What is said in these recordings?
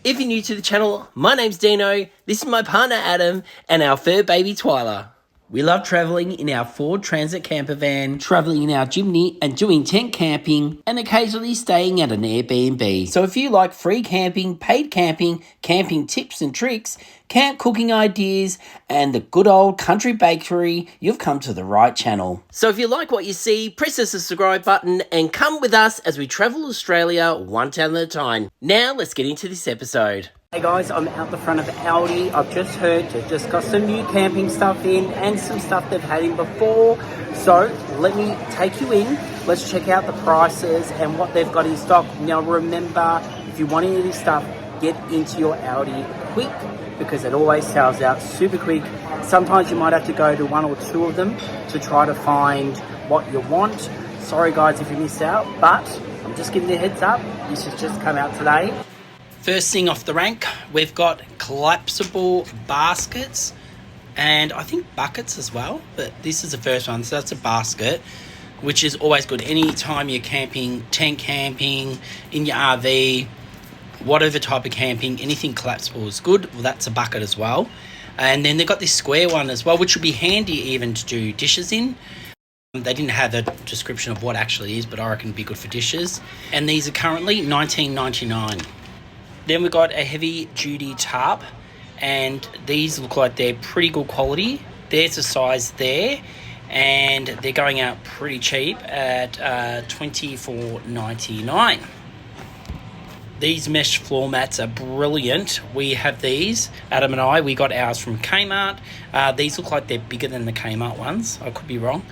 If you're new to the channel, my name's Dino, this is my partner Adam, and our fur baby Twyla. We love travelling in our Ford Transit camper van, travelling in our Jimny and doing tent camping, and occasionally staying at an Airbnb. So if you like free camping, paid camping, camping tips and tricks, camp cooking ideas, and the good old country bakery, you've come to the right channel. So if you like what you see, press the subscribe button and come with us as we travel Australia one town at a time. Now let's get into this episode. Hey guys, I'm out the front of Aldi. I've just heard they've just got some new camping stuff in and some stuff they've had in before. So let me take you in. Let's check out the prices and what they've got in stock. Now remember, if you want any of this stuff, get into your Aldi quick because it always sells out super quick. Sometimes you might have to go to one or two of them to try to find what you want. Sorry guys if you missed out, but I'm just giving you a heads up. This has just come out today. First thing off the rank, we've got collapsible baskets and I think buckets as well, but this is the first one, so that's a basket, which is always good. Anytime you're camping, tent camping, in your RV, whatever type of camping, anything collapsible is good. Well, that's a bucket as well. And then they've got this square one as well, which would be handy even to do dishes in. They didn't have a description of what actually is, but I reckon it'd be good for dishes. And these are currently $19.99. Then we've got a heavy duty tarp, and these look like they're pretty good quality. There's a size there, and they're going out pretty cheap at $24.99. These mesh floor mats are brilliant. We have these, Adam and I, we got ours from Kmart. These look like they're bigger than the Kmart ones. I could be wrong.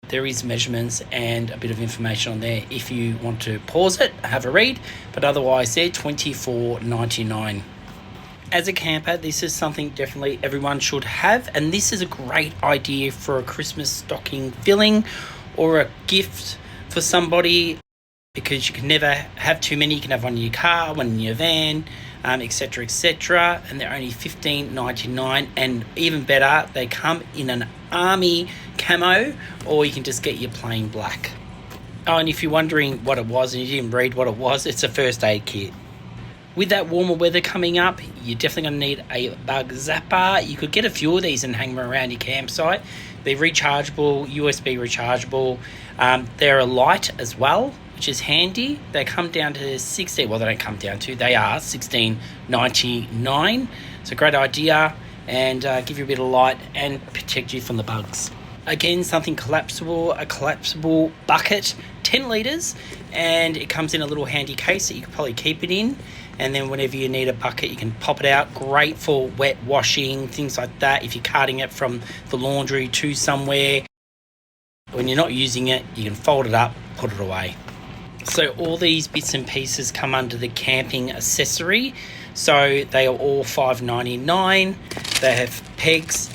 There is measurements and a bit of information on there if you want to pause it, have a read, but otherwise they're $24.99. As a camper, this is something definitely everyone should have, and this is a great idea for a Christmas stocking filling or a gift for somebody, because you can never have too many. You can have one in your car, one in your van, etc, etc, and they're only $15.99, and even better, they come in an army camo, or you can just get your plain black. Oh, and if you're wondering what it was and you didn't read what it was, it's a first aid kit. With that warmer weather coming up, you're definitely going to need a bug zapper. You could get a few of these and hang them around your campsite. They're rechargeable, USB rechargeable. They're a light as well, which is handy. They come down to they don't come down to, they are $16.99. It's a great idea, and give you a bit of light and protect you from the bugs. Again, something collapsible, a collapsible bucket, 10 litres, and it comes in a little handy case that you can probably keep it in, and then whenever you need a bucket you can pop it out. Great for wet washing, things like that. If you're carting it from the laundry to somewhere, when you're not using it, you can fold it up, put it away. So all these bits and pieces come under the camping accessory. So they are all $5.99. They have pegs.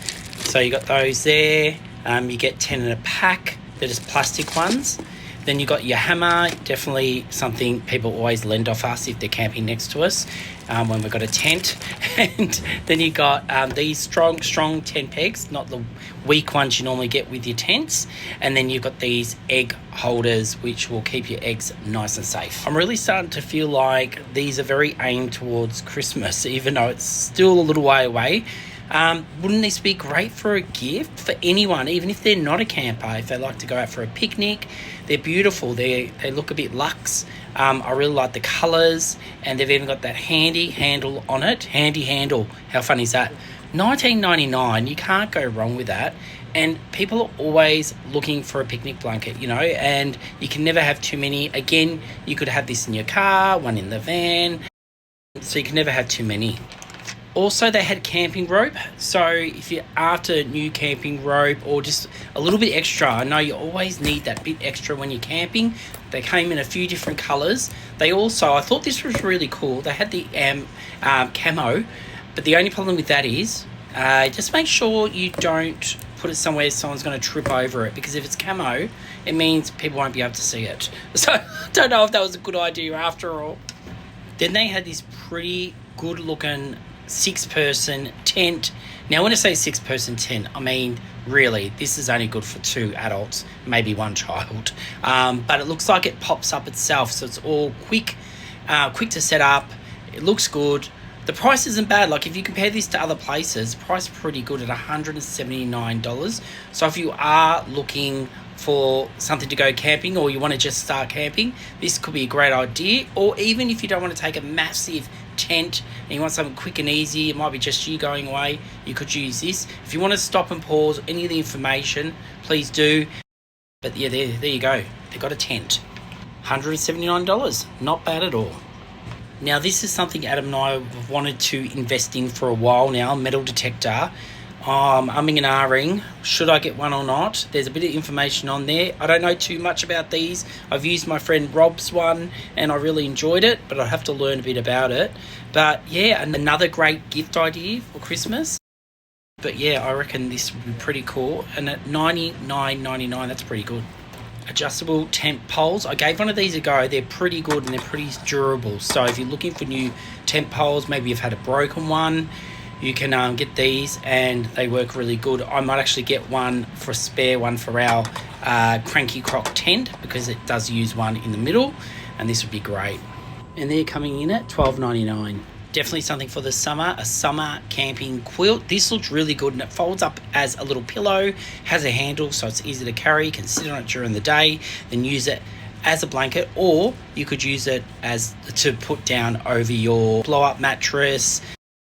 So you got those there. You get 10 in a pack. They're just plastic ones. Then you got your hammer, definitely something people always lend off us if they're camping next to us when we've got a tent. And then you got these strong tent pegs, not the weak ones you normally get with your tents. And then you've got these egg holders, which will keep your eggs nice and safe. I'm really starting to feel like these are very aimed towards Christmas, even though it's still a little way away. Wouldn't this be great for a gift for anyone, even if they're not a camper, if they like to go out for a picnic? They're beautiful. They look a bit luxe. I really like the colours, and they've even got that handy handle on it. Handy handle. How fun is that? $19.99. You can't go wrong with that. And people are always looking for a picnic blanket, you know, and you can never have too many. Again, you could have this in your car, one in the van, so you can never have too many. Also, they had camping rope, so if you're after new camping rope or just a little bit extra, I know you always need that bit extra when you're camping. They came in a few different colours. They also, I thought this was really cool, they had the camo, but the only problem with that is just make sure you don't put it somewhere someone's going to trip over it, because if it's camo, it means people won't be able to see it. So I don't know if that was a good idea after all. Then they had this pretty good looking 6-person tent. Now when I say 6-person tent, I mean really this is only good for 2 adults, maybe 1 child, but it looks like it pops up itself, so it's all quick to set up. It looks good. The price isn't bad. Like, if you compare this to other places, the price is pretty good at $179. So if you are looking for something to go camping, or you want to just start camping, this could be a great idea. Or even if you don't want to take a massive tent and you want something quick and easy, it might be just you going away, you could use this. If you want to stop and pause any of the information, please do. But yeah, there you go. They've got a tent. $179. Not bad at all. Now, this is something Adam and I have wanted to invest in for a while now, metal detector. Umming and ahhing, should I get one or not? There's a bit of information on there. I don't know too much about these. I've used my friend Rob's one and I really enjoyed it, but I have to learn a bit about it. But yeah, another great gift idea for Christmas. But yeah, I reckon this would be pretty cool. And at $99.99, that's pretty good. Adjustable tent poles. I gave one of these a go. They're pretty good and they're pretty durable. So if you're looking for new tent poles, maybe you've had a broken one, you can get these and they work really good. I might actually get one for a spare one for our cranky croc tent, because it does use one in the middle, and this would be great. And they're coming in at $12.99. Definitely something for the summer, a summer camping quilt. This looks really good and it folds up as a little pillow, has a handle so it's easy to carry. You can sit on it during the day, then use it as a blanket, or you could use it as to put down over your blow-up mattress.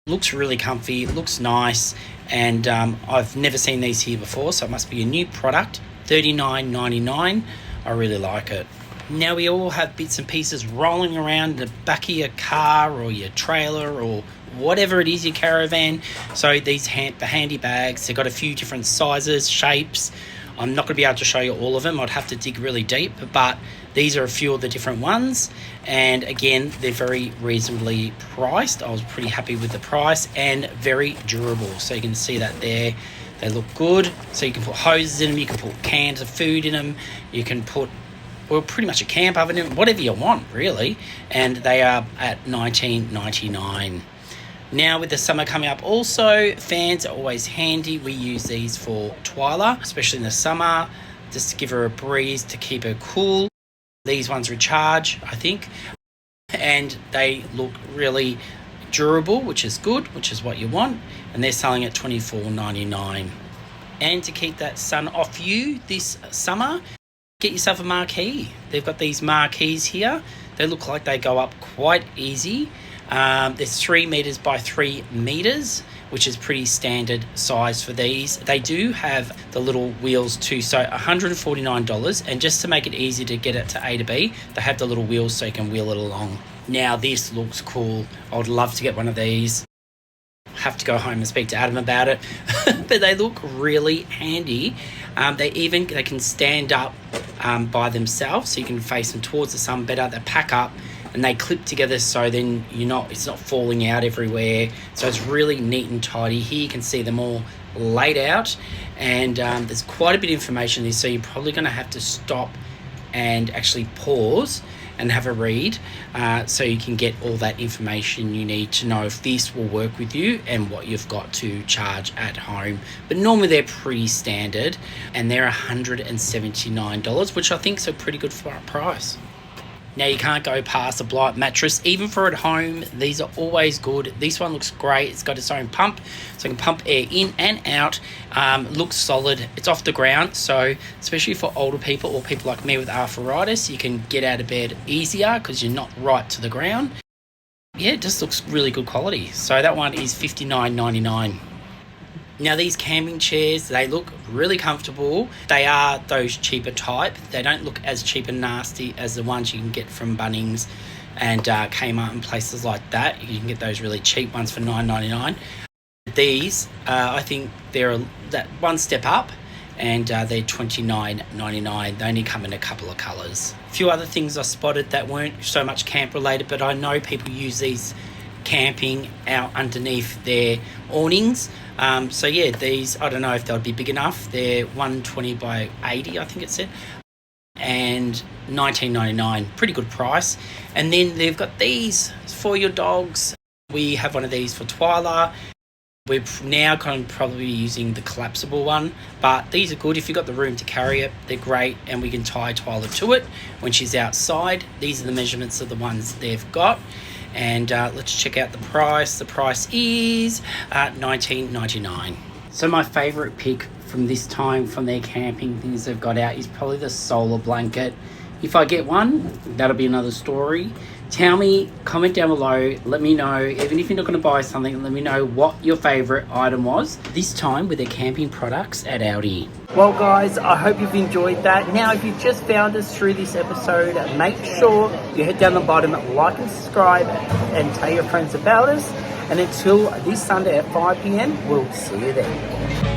Looks really comfy, looks nice, and I've never seen these here before, so it must be a new product. $39.99. I really like it. Now, we all have bits and pieces rolling around the back of your car or your trailer or whatever it is, your caravan. So these handy bags, they've got a few different sizes, shapes. I'm not going to be able to show you all of them. I'd have to dig really deep, but these are a few of the different ones. And again, they're very reasonably priced. I was pretty happy with the price, and very durable. So you can see that there. They look good. So you can put hoses in them, you can put cans of food in them, you can put, well, pretty much a camp oven in, whatever you want, really. And they are at $19.99. Now, with the summer coming up also, fans are always handy. We use these for Twyla, especially in the summer, just to give her a breeze, to keep her cool. These ones recharge, I think, and they look really durable, which is good, which is what you want. And they're selling at $24.99. And to keep that sun off you this summer, get yourself a marquee. They've got these marquees here. They look like they go up quite easy. There's 3 meters by 3 meters, which is pretty standard size for these. They do have the little wheels too, so $149. And just to make it easy to get it to A to B, they have the little wheels so you can wheel it along. Now, this looks cool. I would love to get one of these. Have to go home and speak to Adam about it. But they look really handy. They can stand up by themselves, so you can face them towards the sun better. They pack up and they clip together, so then it's not falling out everywhere. So it's really neat and tidy. Here you can see them all laid out, and there's quite a bit of information there, so you're probably going to have to stop and actually pause and have a read, so you can get all that information you need to know if this will work with you and what you've got to charge at home. But normally they're pretty standard, and they're $179, which I think is a pretty good price. Now, you can't go past a blow-up mattress. Even for at home, these are always good. This one looks great. It's got its own pump, so it can pump air in and out. Looks solid. It's off the ground, so especially for older people or people like me with arthritis, you can get out of bed easier because you're not right to the ground. Yeah, it just looks really good quality. So that one is $59.99. Now, these camping chairs, they look really comfortable. They are those cheaper type. They don't look as cheap and nasty as the ones you can get from Bunnings and Kmart and places like that. You can get those really cheap ones for $9.99. These, I think they're that one step up, and they're $29.99. They only come in a couple of colours. A few other things I spotted that weren't so much camp related, but I know people use these camping out underneath their awnings. So yeah, these, I don't know if they'll be big enough. They're 120 by 80, I think it said, and $19.99, pretty good price. And then they've got these for your dogs. We have one of these for Twyla. We're now kind of probably using the collapsible one, but these are good if you've got the room to carry it. They're great, and we can tie Twyla to it when she's outside. These are the measurements of the ones they've got. And let's check out the price. The price is $19.99. So my favourite pick from this time from their camping things they've got out is probably the solar blanket. If I get one, that'll be another story. Tell me, comment down below, let me know, even if you're not going to buy something, let me know what your favourite item was, this time with their camping products at Aldi. Well guys, I hope you've enjoyed that. Now if you've just found us through this episode, make sure you head down the bottom, like and subscribe, and tell your friends about us. And until this Sunday at 5 PM, we'll see you then.